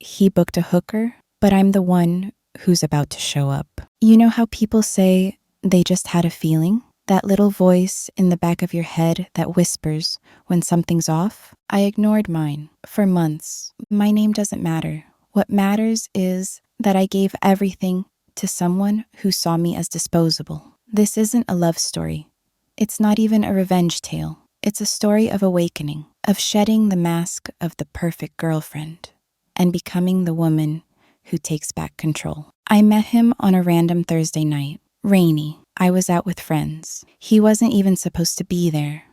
he booked a hooker, but I'm the one who's about to show up. You know how people say they just had a feeling? That little voice in the back of your head that whispers when something's off? I ignored mine for months. My name doesn't matter. What matters is that I gave everything to someone who saw me as disposable. This isn't a love story. It's not even a revenge tale. It's a story of awakening, of shedding the mask of the perfect girlfriend and becoming the woman who takes back control. I met him on a random Thursday night. Rainy. I was out with friends. He wasn't even supposed to be there.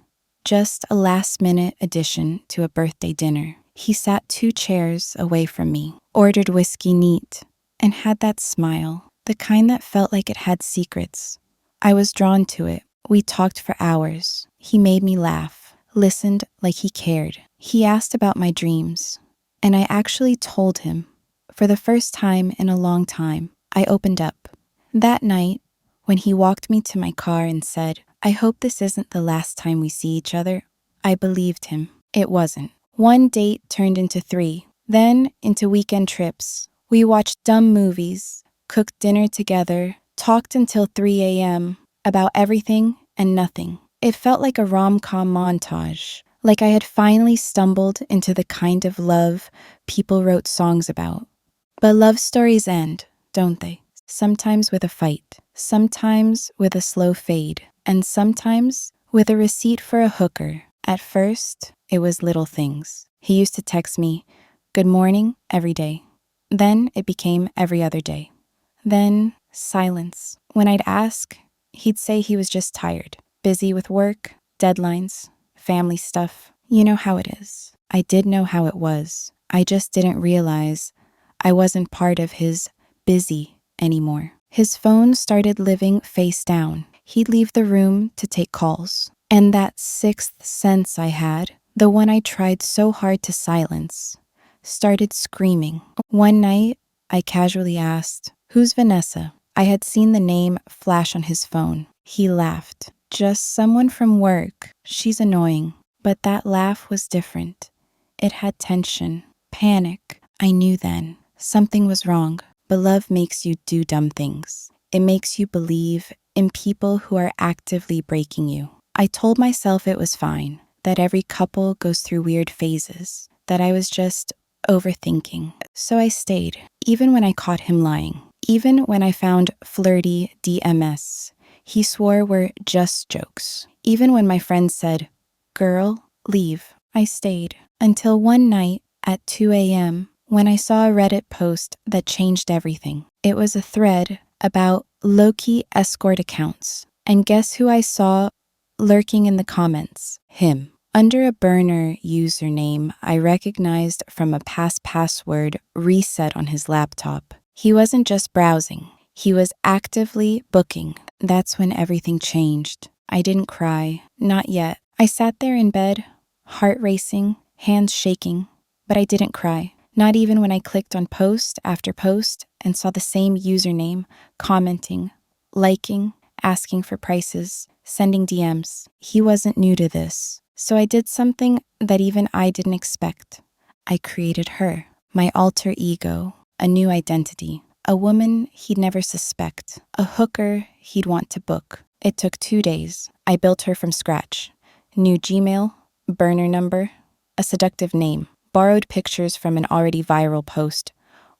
Just a last-minute addition to a birthday dinner. He sat 2 chairs away from me, ordered whiskey neat, and had that smile, the kind that felt like it had secrets. I was drawn to it. We talked for hours. He made me laugh, listened like he cared. He asked about my dreams, and I actually told him. For the first time in a long time, I opened up. That night, when he walked me to my car and said, "I hope this isn't the last time we see each other," I believed him. It wasn't. 1 date turned into 3, then into weekend trips. We watched dumb movies, cooked dinner together, talked until 3 a.m. about everything and nothing. It felt like a rom-com montage, like I had finally stumbled into the kind of love people wrote songs about. But love stories end, don't they? Sometimes with a fight, sometimes with a slow fade, and sometimes with a receipt for a hooker. At first, it was little things. He used to text me, "Good morning," every day. Then it became every other day. Then silence. When I'd ask, he'd say he was just tired, busy with work, deadlines, family stuff. You know how it is. I did know how it was. I just didn't realize I wasn't part of his busy anymore. His phone started living face down. He'd leave the room to take calls. And that sixth sense I had, the one I tried so hard to silence, started screaming. One night, I casually asked, "Who's Vanessa?" I had seen the name flash on his phone. He laughed. "Just someone from work. She's annoying." But that laugh was different. It had tension, panic. I knew then something was wrong. But love makes you do dumb things. It makes you believe in people who are actively breaking you. I told myself it was fine, that every couple goes through weird phases, that I was just overthinking. So I stayed, even when I caught him lying. Even when I found flirty DMS he swore were just jokes. Even when my friends said, "Girl, leave," I stayed. Until one night at 2 a.m., when I saw a Reddit post that changed everything. It was a thread about low-key escort accounts. And guess who I saw lurking in the comments? Him. Under a burner username I recognized from a past password reset on his laptop. He wasn't just browsing. He was actively booking. That's when everything changed. I didn't cry. Not yet. I sat there in bed, heart racing, hands shaking, but I didn't cry. Not even when I clicked on post after post and saw the same username, commenting, liking, asking for prices, sending DMs. He wasn't new to this. So I did something that even I didn't expect. I created her, my alter ego, a new identity, a woman he'd never suspect, a hooker he'd want to book. It took 2 days. I built her from scratch. New Gmail, burner number, a seductive name. Borrowed pictures from an already viral post,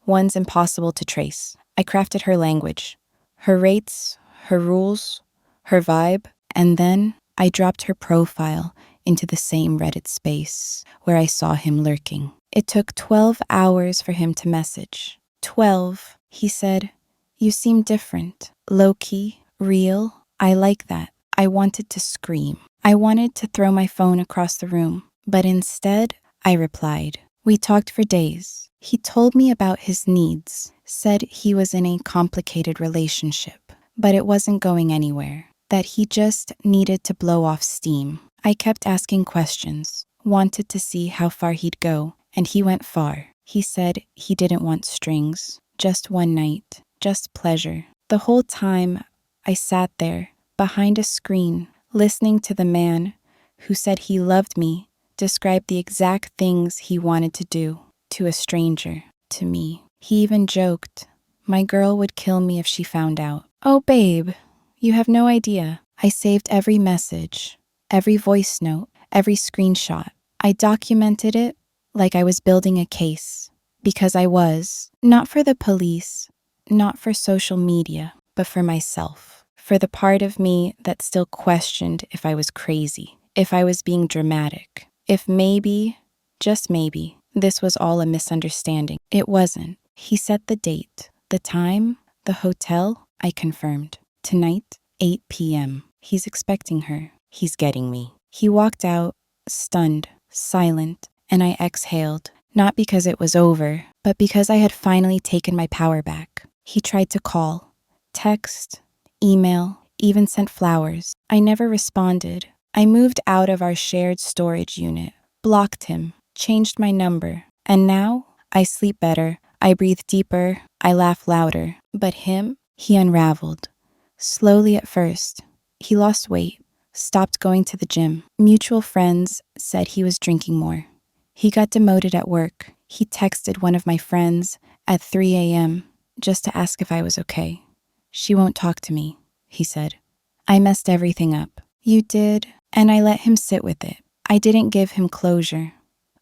ones impossible to trace. I crafted her language, her rates, her rules, her vibe, and then I dropped her profile into the same Reddit space where I saw him lurking. It took 12 hours for him to message. 12, he said, "You seem different, low-key, real. I like that." I wanted to scream. I wanted to throw my phone across the room, but instead, I replied. We talked for days. He told me about his needs, said he was in a complicated relationship, but it wasn't going anywhere, that he just needed to blow off steam. I kept asking questions, wanted to see how far he'd go, and he went far. He said he didn't want strings, just one night, just pleasure. The whole time, I sat there, behind a screen, listening to the man who said he loved me describe the exact things he wanted to do to a stranger. to me. He even joked, my girl would kill me if she found out. Oh, babe, you have no idea. I saved every message, every voice note, every screenshot. I documented it like I was building a case. Because I was, not for the police, not for social media, but for myself. For the part of me that still questioned if I was crazy, if I was being dramatic, if maybe, just maybe, this was all a misunderstanding. It wasn't. He set the date, the time, the hotel. I confirmed. Tonight, 8 p.m. He's expecting her. He's getting me. He walked out, stunned, silent, and I exhaled, not because it was over, but because I had finally taken my power back. He tried to call, text, email, even sent flowers. I never responded. I moved out of our shared storage unit, blocked him, changed my number, and now I sleep better, I breathe deeper, I laugh louder. But him, he unraveled. Slowly at first. He lost weight, stopped going to the gym. Mutual friends said he was drinking more. He got demoted at work. He texted one of my friends at 3 a.m. just to ask if I was okay. She won't talk to me, he said. I messed everything up. You did, and I let him sit with it. I didn't give him closure.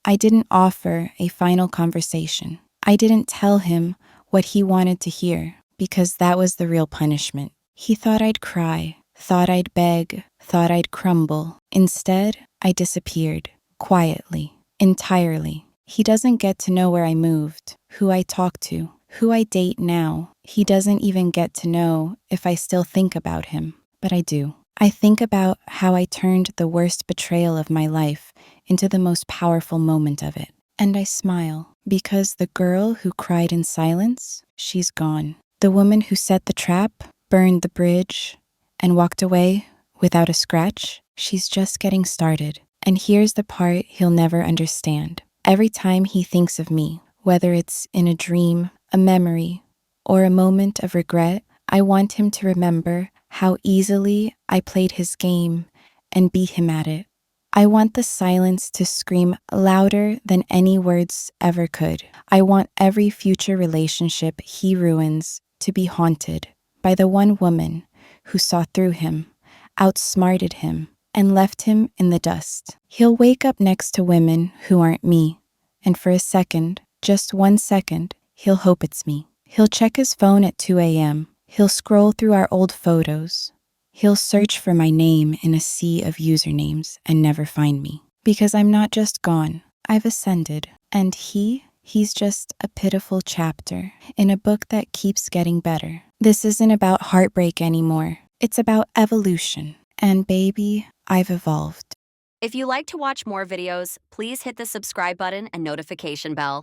I didn't offer a final conversation. I didn't tell him what he wanted to hear, because that was the real punishment. He thought I'd cry, thought I'd beg, thought I'd crumble. Instead, I disappeared, quietly, entirely. He doesn't get to know where I moved, who I talk to, who I date now. He doesn't even get to know if I still think about him, but I do. I think about how I turned the worst betrayal of my life into the most powerful moment of it. And I smile, because the girl who cried in silence, she's gone. The woman who set the trap, burned the bridge, and walked away without a scratch, she's just getting started. And here's the part he'll never understand. Every time he thinks of me, whether it's in a dream, a memory, or a moment of regret, I want him to remember how easily I played his game and beat him at it. I want the silence to scream louder than any words ever could. I want every future relationship he ruins to be haunted by the one woman who saw through him, outsmarted him, and left him in the dust. He'll wake up next to women who aren't me, and for a second, just 1 second, he'll hope it's me. He'll check his phone at 2 a.m. He'll scroll through our old photos. He'll search for my name in a sea of usernames and never find me. Because I'm not just gone, I've ascended. And he's just a pitiful chapter in a book that keeps getting better. This isn't about heartbreak anymore. It's about evolution. And baby, I've evolved. If you like to watch more videos, please hit the subscribe button and notification bell.